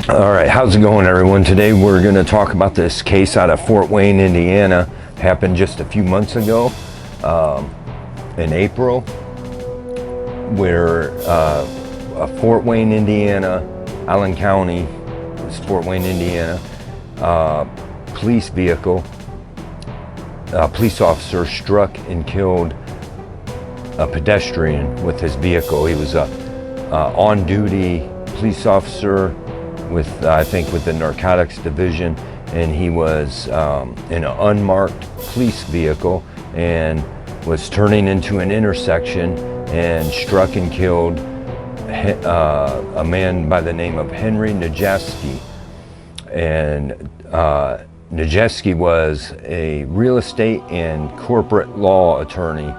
All right, how's it going, everyone? Today we're going to talk about this case out of Fort Wayne, Indiana. Happened just a few months ago, in April, where a Fort Wayne, Indiana, Allen County, is Fort Wayne, Indiana, police vehicle, a police officer struck and killed a pedestrian with his vehicle. He was a on-duty police officer with, I think, with the narcotics division, and he was in an unmarked police vehicle and was turning into an intersection and struck and killed a man by the name of Henry Najeski. And Najeski was a real estate and corporate law attorney.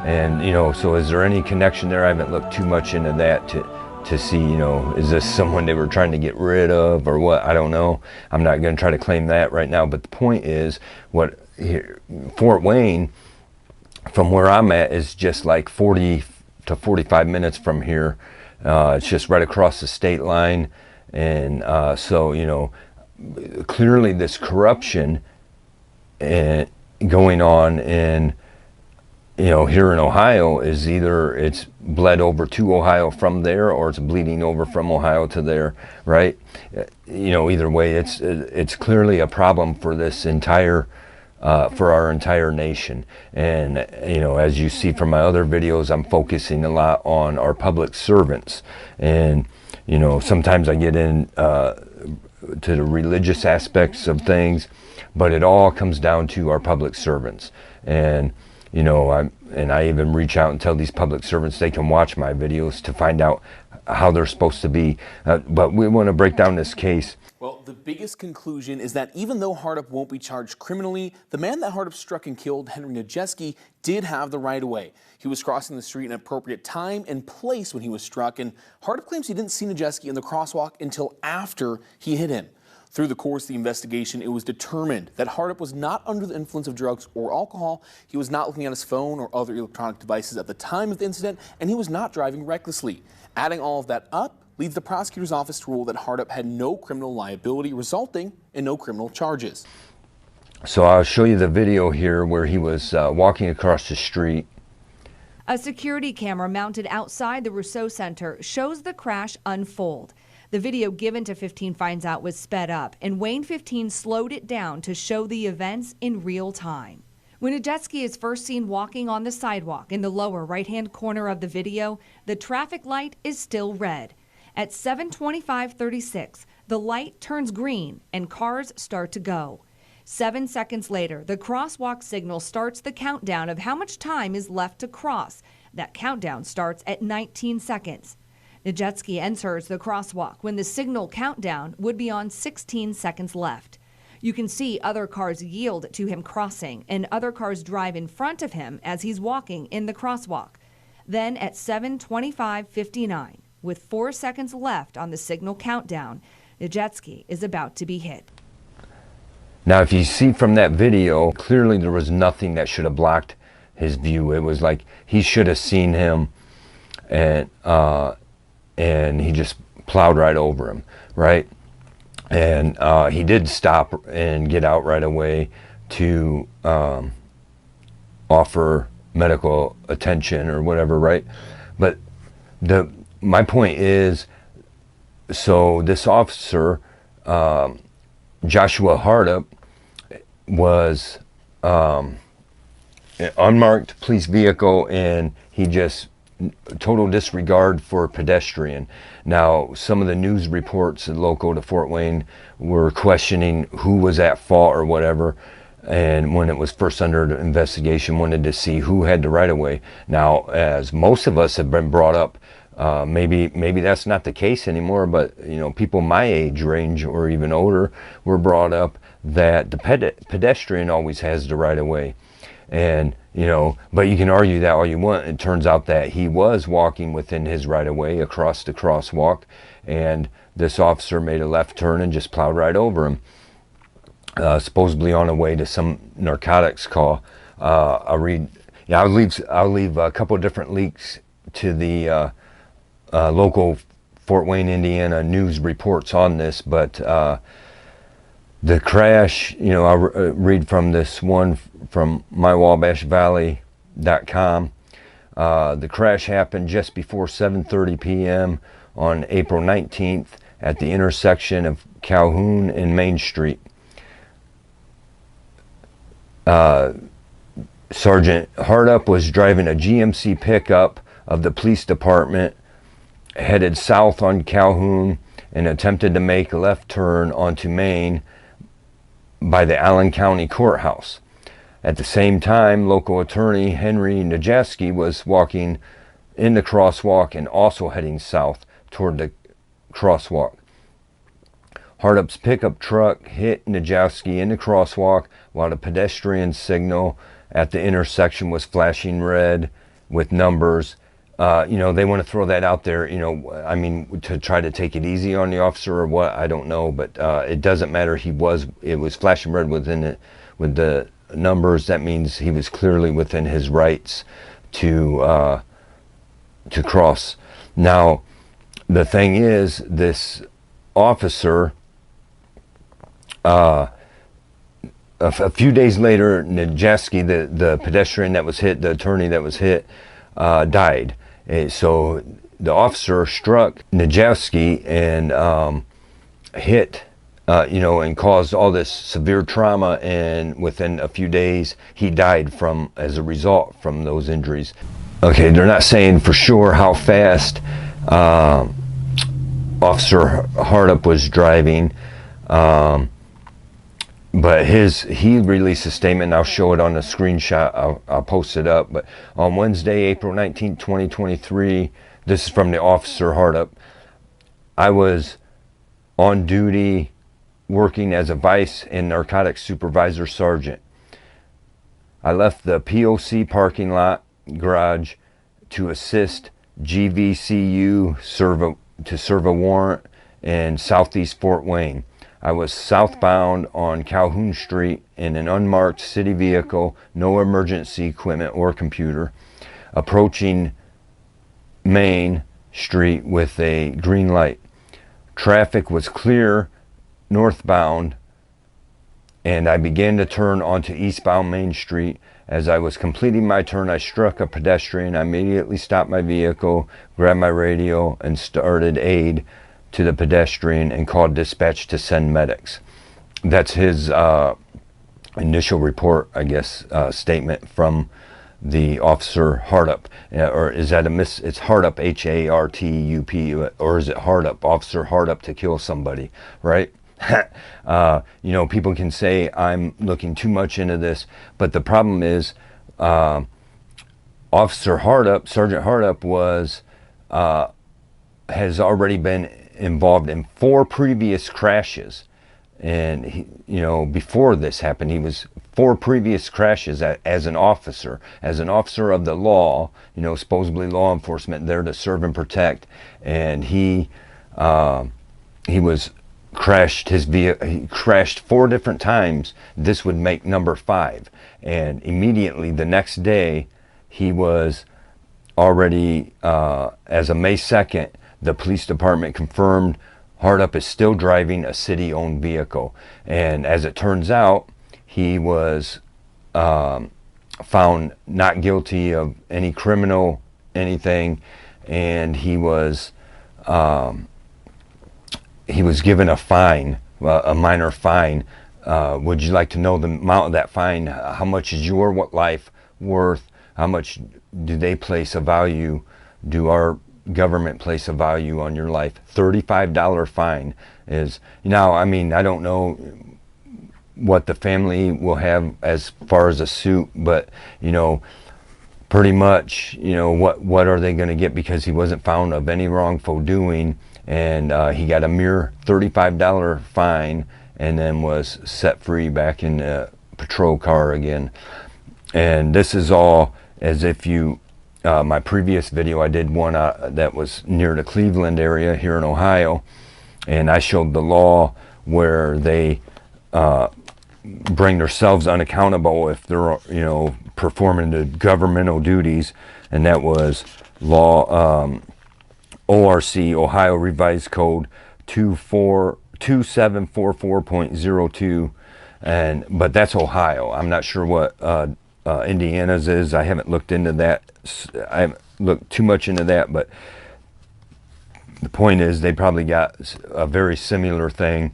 And, so is there any connection there? I haven't looked too much into that to see, is this someone they were trying to get rid of or what? I don't know. I'm not going to try to claim that right now. But the point is, Fort Wayne, from where I'm at, is just like 40 to 45 minutes from here. It's just right across the state line. And so, clearly this corruption going on in, here in Ohio is either it's bled over to Ohio from there, or it's bleeding over from Ohio to there, right? Either way, it's clearly a problem for this entire, for our entire nation. And, as you see from my other videos, I'm focusing a lot on our public servants. And, sometimes I get in to the religious aspects of things, but it all comes down to our public servants. And I even reach out and tell these public servants they can watch my videos to find out how they're supposed to be. But we want to break down this case. Well, the biggest conclusion is that even though Hardup won't be charged criminally, the man that Hardup struck and killed, Henry Najeski, did have the right of way. He was crossing the street in an appropriate time and place when he was struck, and Hardup claims he didn't see Najeski in the crosswalk until after he hit him. Through the course of the investigation, it was determined that Hardup was not under the influence of drugs or alcohol, he was not looking at his phone or other electronic devices at the time of the incident, and he was not driving recklessly. Adding all of that up leads the prosecutor's office to rule that Hardup had no criminal liability, resulting in no criminal charges. So I'll show you the video here where he was walking across the street. A security camera mounted outside the Rousseau Center shows the crash unfold. The video given to 15 Finds Out was sped up, and Wayne 15 slowed it down to show the events in real time. When Najeski is first seen walking on the sidewalk in the lower right-hand corner of the video, the traffic light is still red. At 7:25:36, the light turns green and cars start to go. 7 seconds later, the crosswalk signal starts the countdown of how much time is left to cross. That countdown starts at 19 seconds. Najeski enters the crosswalk when the signal countdown would be on 16 seconds left. You can see other cars yield to him crossing, and other cars drive in front of him as he's walking in the crosswalk. Then at 7:25:59, with 4 seconds left on the signal countdown, Najeski is about to be hit. Now, if you see from that video, clearly there was nothing that should have blocked his view. It was like he should have seen him, and he just plowed right over him, right? And he did stop and get out right away to offer medical attention or whatever, right? But my point is, so this officer, Joshua Hardup, was an unmarked police vehicle, and he just total disregard for pedestrian. Now, some of the news reports local to Fort Wayne were questioning who was at fault or whatever, and when it was first under investigation, wanted to see who had the right of way. Now, as most of us have been brought up, maybe that's not the case anymore, but people my age range or even older were brought up that the pedestrian always has the right of way. And but you can argue that all you want. It turns out that he was walking within his right of way across the crosswalk, and this officer made a left turn and just plowed right over him, supposedly on the way to some narcotics call. I'll leave a couple of different links to the local Fort Wayne, Indiana news reports on this, but the crash, you know, I'll read from this one from mywabashvalley.com. The crash happened just before 7:30 p.m. on April 19th at the intersection of Calhoun and Main Street. Sergeant Hardup was driving a GMC pickup of the police department headed south on Calhoun and attempted to make a left turn onto Main by the Allen County Courthouse. At the same time, local attorney Henry Najeski was walking in the crosswalk and also heading south toward the crosswalk. Hardup's pickup truck hit Najeski in the crosswalk while the pedestrian signal at the intersection was flashing red with numbers. You know, they want to throw that out there, you know, I mean, to try to take it easy on the officer or what, I don't know, but it doesn't matter. It was flashing red with the numbers. That means he was clearly within his rights to cross. Now, the thing is, this officer, a few days later, Najeski, the pedestrian that was hit, the attorney that was hit, died. So the officer struck Najeski and hit, you know, and caused all this severe trauma, and within a few days he died as a result from those injuries. Okay, they're not saying for sure how fast Officer Hardup was driving, but he released a statement, and I'll show it on the screenshot, I'll post it up. But on Wednesday, April 19, 2023, this is from the Officer Hardup, I was on duty working as a vice and narcotics supervisor sergeant. I left the POC parking lot garage to assist GVCU to serve a warrant in Southeast Fort Wayne. I was southbound on Calhoun Street in an unmarked city vehicle, no emergency equipment or computer, approaching Main Street with a green light. Traffic was clear northbound, and I began to turn onto eastbound Main Street. As I was completing my turn, I struck a pedestrian. I immediately stopped my vehicle, grabbed my radio, and started aid to the pedestrian and called dispatch to send medics. That's his initial report, I guess, statement from the Officer Hardup. Or is that it's Hardup, H-A-R-T-U-P, or is it Hardup, Officer Hardup to kill somebody, right? You know, people can say I'm looking too much into this, but the problem is Officer Hardup, Sergeant Hardup has already been involved in 4 previous crashes, and he, you know, before this happened, he was 4 previous crashes as an officer of the law, you know, supposedly law enforcement there to serve and protect, and he was crashed his vehicle. He crashed 4 different times. This would make number 5, and immediately the next day he was already as of May 2nd, the police department confirmed Hardup is still driving a city-owned vehicle. And as it turns out, he was found not guilty of any criminal anything, and he was given a fine, a minor fine. Would you like to know the amount of that fine? How much is your life worth? How much do they place a value? Do our government place a value on your life? $35 fine is, now, I mean, I don't know what the family will have as far as a suit, but, you know, pretty much, you know, what are they going to get, because he wasn't found of any wrongful doing, and he got a mere $35 fine and then was set free back in the patrol car again. And this is all as if you my previous video, I did one that was near the Cleveland area here in Ohio, and I showed the law where they bring themselves unaccountable if they're, you know, performing the governmental duties, and that was law ORC, Ohio Revised Code 2744.02, but that's Ohio. I'm not sure what Indiana's is. I haven't looked into that. I haven't looked too much into that, but the point is they probably got a very similar thing.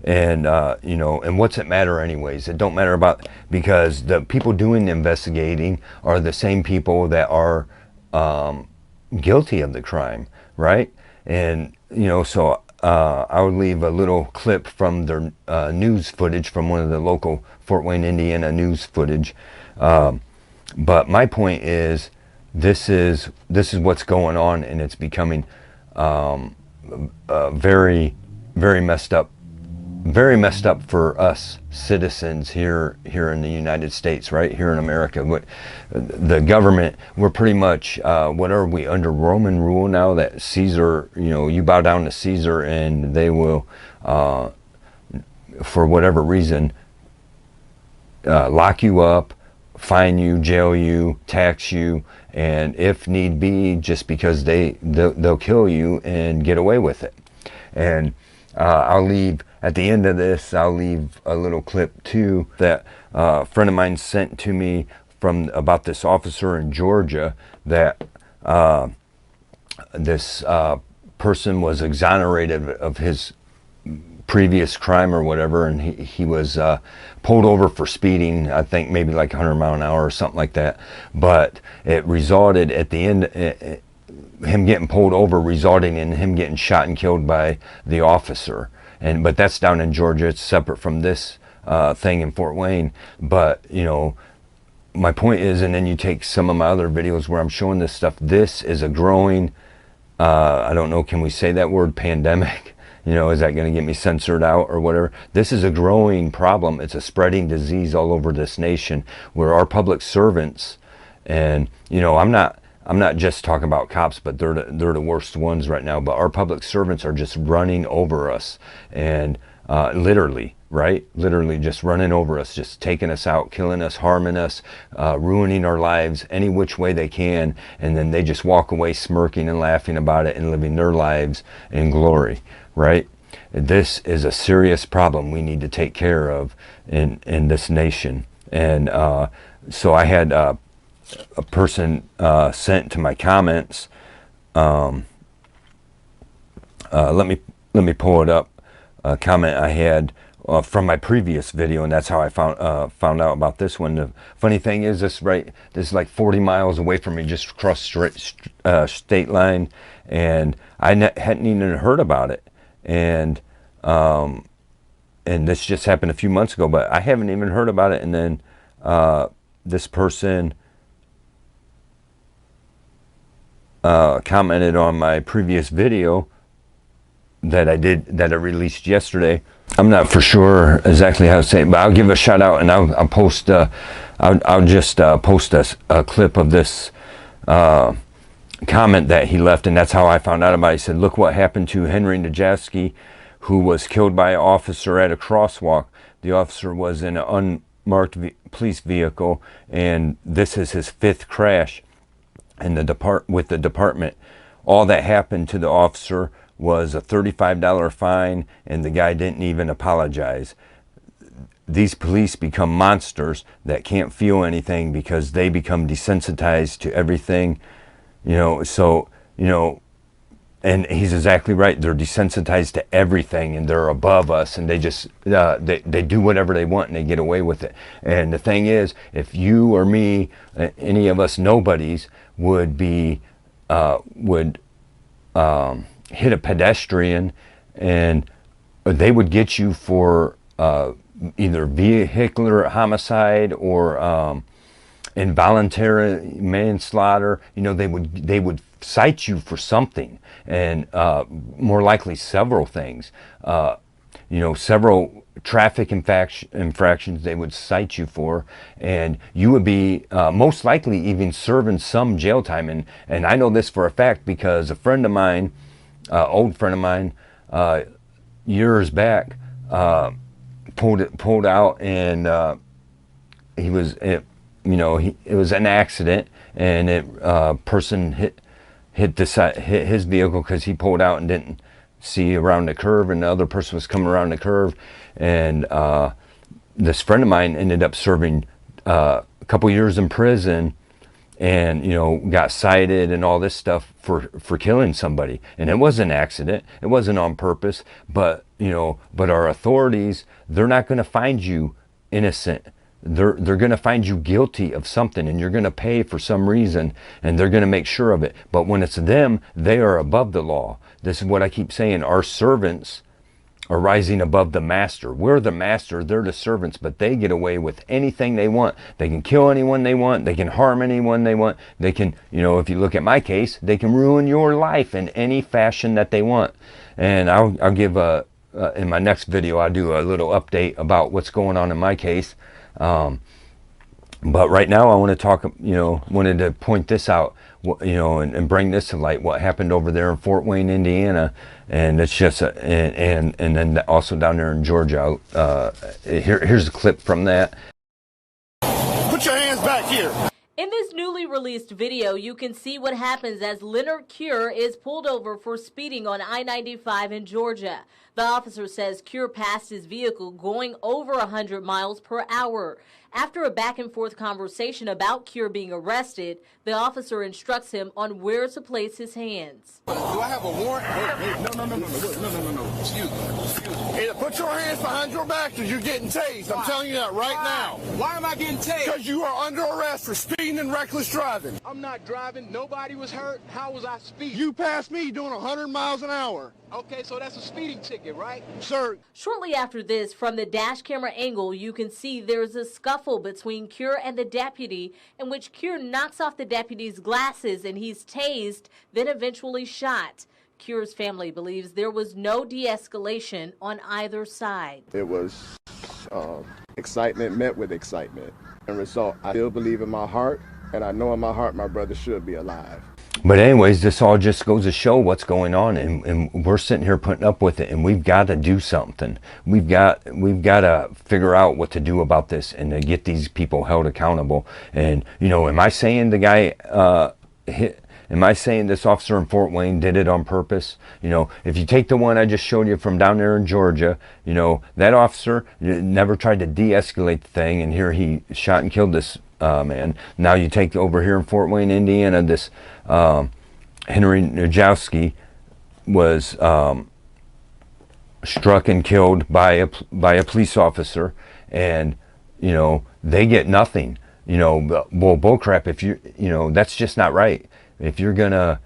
And you know, and what's it matter anyways? It don't matter about, because the people doing the investigating are the same people that are guilty of the crime, right? And you know, so I would leave a little clip from their news footage from one of the local Fort Wayne, Indiana news footage. But my point is, this is what's going on, and it's becoming very, very messed up. Very messed up for us citizens here in the United States, right here in America. What the government, we're pretty much what are we, under Roman rule now, that Caesar, you know, you bow down to Caesar and they will for whatever reason lock you up, fine you, jail you, tax you, and if need be, just because they'll kill you and get away with it. And I'll leave, at the end of this, I'll leave a little clip too that a friend of mine sent to me from about this officer in Georgia, that this person was exonerated of his previous crime or whatever, and he was pulled over for speeding, I think maybe like 100 miles an hour or something like that, but it resulted at the end, him getting pulled over resulting in him getting shot and killed by the officer. But that's down in Georgia. It's separate from this thing in Fort Wayne. But you know, my point is, and then you take some of my other videos where I'm showing this stuff, this is a growing, I don't know, can we say that word, pandemic? You know, is that going to get me censored out or whatever? This is a growing problem. It's a spreading disease all over this nation, where our public servants, and you know, I'm not just talking about cops, but they're the worst ones right now. But our public servants are just running over us, and literally, right? Literally just running over us, just taking us out, killing us, harming us, ruining our lives any which way they can. And then they just walk away smirking and laughing about it and living their lives in glory, right? This is a serious problem we need to take care of in this nation. And so I had a person sent to my comments. Let me pull it up. A comment I had from my previous video, and that's how I found out about this one. The funny thing is, this is like 40 miles away from me, just across state line, and I hadn't even heard about it. And this just happened a few months ago, but I haven't even heard about it. And then this person commented on my previous video that I released yesterday. I'm not for sure exactly how to say it, but I'll give a shout out, and I'll post I'll just post a clip of this comment that he left, and that's how I found out about it. He said, "Look what happened to Henry Najaski, who was killed by an officer at a crosswalk. The officer was in an unmarked police vehicle, and this is his 5th crash in with the department. All that happened to the officer was a $35 fine, and the guy didn't even apologize. These police become monsters that can't feel anything because they become desensitized to everything." You know, so, you know, and he's exactly right. They're desensitized to everything, and they're above us, and they just, they do whatever they want, and they get away with it. And the thing is, if you or me, any of us nobodies, would hit a pedestrian, and they would get you for either vehicular homicide or involuntary manslaughter. You know, they would cite you for something, and more likely several things. You know, several traffic infractions they would cite you for, and you would be most likely even serving some jail time. And I know this for a fact because a friend of mine, old friend of mine, years back, pulled out, and he was, you know, it was an accident, and person hit hit his vehicle because he pulled out and didn't see around the curve, and the other person was coming around the curve, and this friend of mine ended up serving a couple years in prison, and got cited and all this stuff for killing somebody. And it was an accident, it wasn't on purpose, but but our authorities, they're not going to find you innocent. They're going to find you guilty of something, and you're going to pay for some reason, and they're going to make sure of it. But when it's them, they are above the law. This is what I keep saying. Our servants are rising above the master. We're the master, they're the servants, but they get away with anything they want. They can kill anyone they want, they can harm anyone they want, they can, if you look at my case, they can ruin your life in any fashion that they want. And I'll give in my next video, I'll do a little update about what's going on in my case. But right now I want to talk, wanted to point this out, and bring this to light, what happened over there in Fort Wayne, Indiana. And it's just, and then also down there in Georgia. Here's a clip from that. Put your hands back here. In this newly released video, you can see what happens as Leonard Cure is pulled over for speeding on I-95 in Georgia. The officer says Cure passed his vehicle going over 100 miles per hour. After a back-and-forth conversation about Cure being arrested, the officer instructs him on where to place his hands. Do I have a warrant? No. Excuse me. Either put your hands behind your back or you're getting tased. I'm telling you that right now. Why am I getting tased? Because you are under arrest for speeding and reckless driving. I'm not driving. Nobody was hurt. How was I speeding? You passed me doing 100 miles an hour. Okay, so that's a speeding ticket, right? Sir. Shortly after this, from the dash camera angle, you can see there's a scuffle between Cure and the deputy, in which Cure knocks off the deputy's glasses and he's tased, then eventually shot. Cure's family believes there was no de-escalation on either side. It was excitement met with excitement. And result, I still believe in my heart, and I know in my heart my brother should be alive. But anyways, this all just goes to show what's going on, and we're sitting here putting up with it, and we've got to do something. We've got to figure out what to do about this and to get these people held accountable. And am I saying the guy am I saying this officer in Fort Wayne did it on purpose? If you take the one I just showed you from down there in Georgia, that officer never tried to de-escalate the thing, and here he shot and killed this man. Now you take over here in Fort Wayne, Indiana, this Henry Najowski was struck and killed by a police officer, and they get nothing. Well, bullcrap. If you that's just not right. If you're gonna,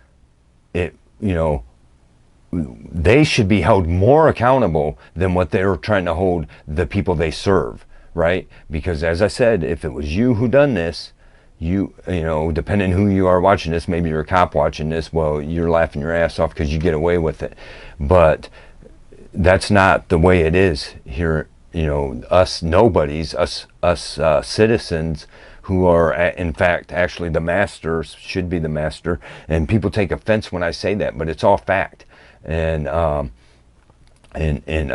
they should be held more accountable than what they're trying to hold the people they serve. Right? Because as I said, if it was you who done this, depending who you are watching this, maybe you're a cop watching this, well, you're laughing your ass off because you get away with it. But that's not the way it is here. Us nobodies, us citizens who are in fact actually the masters, should be the master. And people take offense when I say that, but it's all fact. And a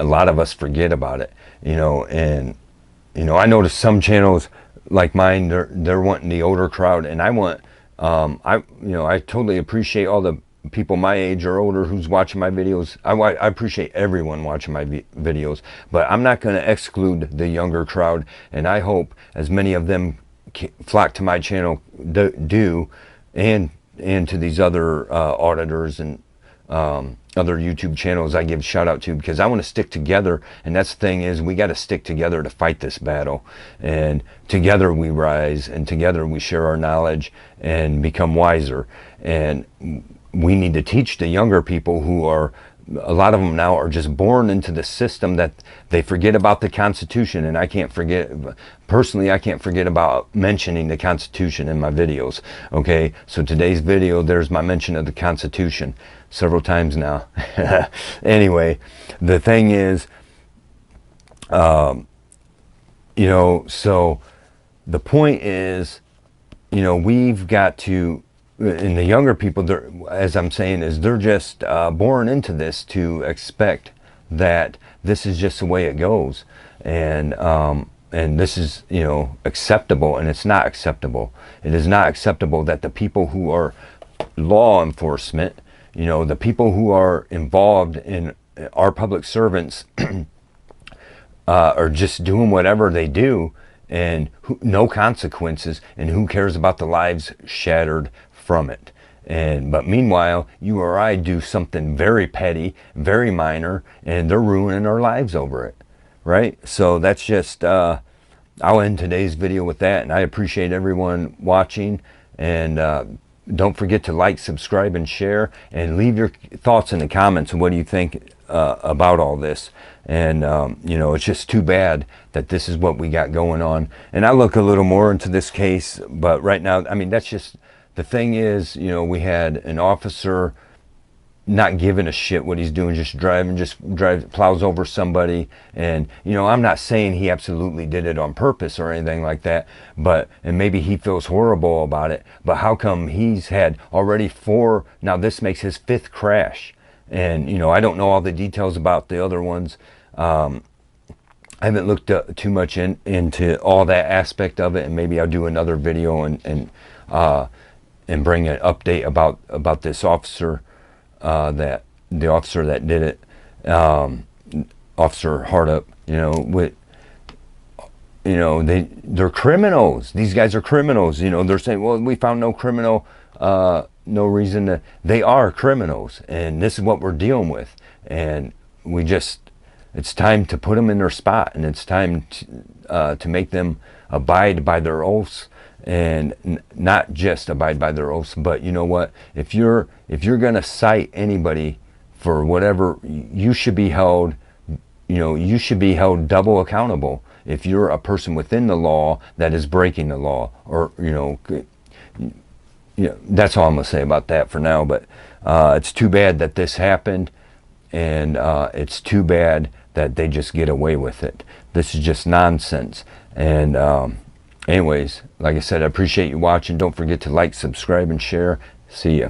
lot of us forget about it, I notice some channels like mine, they're wanting the older crowd, and I want, I totally appreciate all the people my age or older who's watching my videos. I appreciate everyone watching my videos, but I'm not going to exclude the younger crowd, and I hope as many of them flock to my channel do, and to these other auditors and other YouTube channels I give shout out to, because I want to stick together. And that's the thing, is we got to stick together to fight this battle, and together we rise, and together we share our knowledge and become wiser. And we need to teach the younger people, who are, a lot of them now are just born into the system that they forget about the Constitution. And I can't forget, personally, I can't forget about mentioning the Constitution in my videos. Okay, so today's video, there's my mention of the Constitution several times now. Anyway, the thing is, so the point is, we've got to, and the younger people, as I'm saying, is they're just born into this to expect that this is just the way it goes, and this is acceptable, and it's not acceptable. It is not acceptable that the people who are law enforcement, you know, the people who are involved in our public servants are just doing whatever they do, and no consequences, and who cares about the lives shattered from it. But meanwhile, you or I do something very petty, very minor, and they're ruining our lives over it, right? So that's just, I'll end today's video with that, and I appreciate everyone watching, and don't forget to like, subscribe, and share, and leave your thoughts in the comments. What do you think about all this? And you know, it's just too bad that this is what we got going on. And I look a little more into this case, but right now, I mean, that's just, the thing is, you know, we had an officer not giving a shit what he's doing, just plows over somebody. And, you know, I'm not saying he absolutely did it on purpose or anything like that, but, and maybe he feels horrible about it, but how come he's had already 4, now this makes his 5th crash? And, you know, I don't know all the details about the other ones. I haven't looked too much into all that aspect of it, and maybe I'll do another video and bring an update about this officer, that the officer that did it, Officer Hardup. You know, they're criminals. These guys are criminals. You know, they're saying, well, we found no criminal, no reason to. They are criminals, and this is what we're dealing with. And we just, it's time to put them in their spot, and it's time to make them abide by their oaths, and not just abide by their oaths, but you know what? If you're gonna cite anybody for whatever, you should be held. You know, you should be held double accountable if you're a person within the law that is breaking the law, or you know, that's all I'm gonna say about that for now. But it's too bad that this happened, and it's too bad that they just get away with it. This is just nonsense. And anyways, like I said, I appreciate you watching. Don't forget to like, subscribe, and share. See ya.